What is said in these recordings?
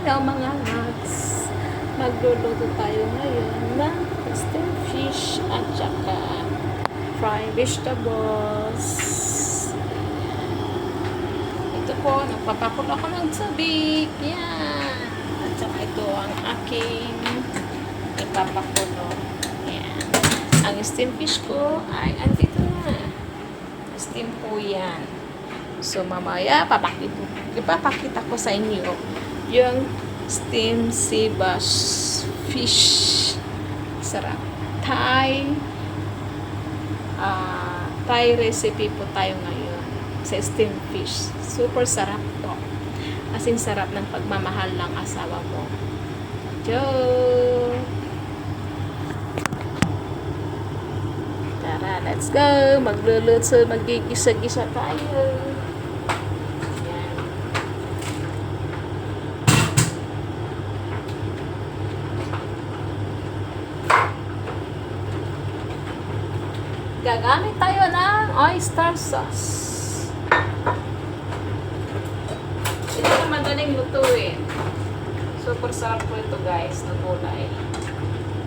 Hello mga lods! Magluluto tayo ngayon ng steamed fish at saka fried vegetables. Ito po, nagpapakulo ako ng tubig. Yan! At saka ito ang aking ipapakulo. Yan. Ang steamed fish ko ay andito na. Steam po yan. So, mamaya, ipapakita ko sa inyo yung steamed sea bass fish. Sarap. Thai recipe po tayo ngayon sa steamed fish. Super sarap po. As in, sarap ng pagmamahal ng asawa mo. Joe! Tara, let's go! Magluluto, magigisa-gisa tayo. Gagamit tayo ng oyster sauce. Ito na madaling lutuin. Super sarap po ito guys, na gulay.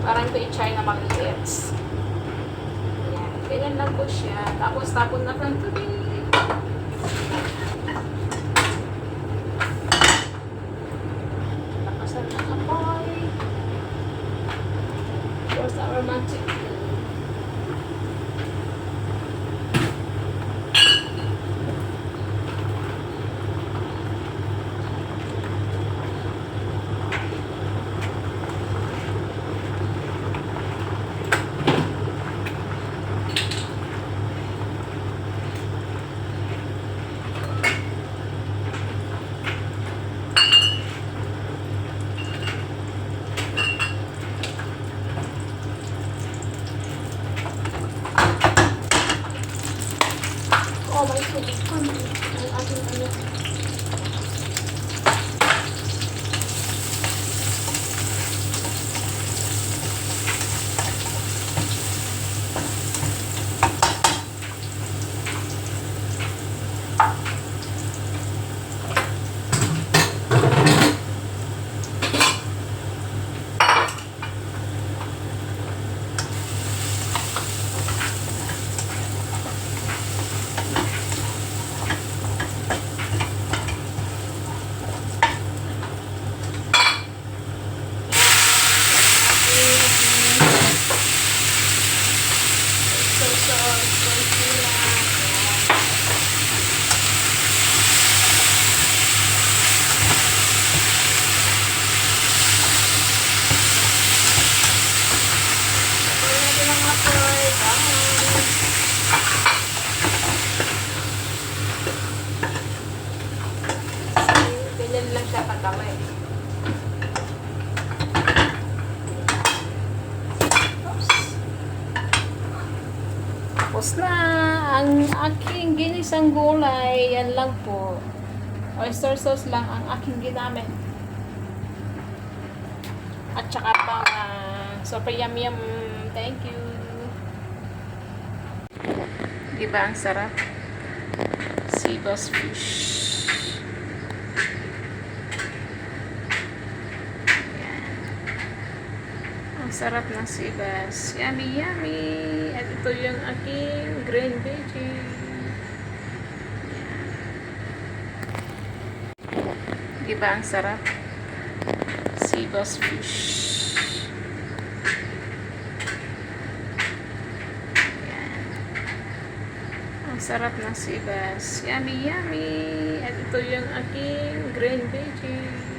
Parang ito i-try na mag-liit. Ayan, ganyan lang po siya. Tapos tapon na ng tubig. Lakasan ng apoy. For sa aromatic. Oh, may tubig ko. Ang ating ano. Ganyan lang siya kadami. Tapos na ang aking ginisang gulay. Yan lang po. Oyster sauce lang ang aking ginamit. At saka pang super yum. Thank you. Diba ang sarap? Sea bass fish. Ang sarap ng sea bass. Yummy, yummy. At ito yung aking green veggie. Diba ang sarap? Sea bass fish. Ang sarap ng sea bass. Yummy, yummy. At ito yung aking green veggie.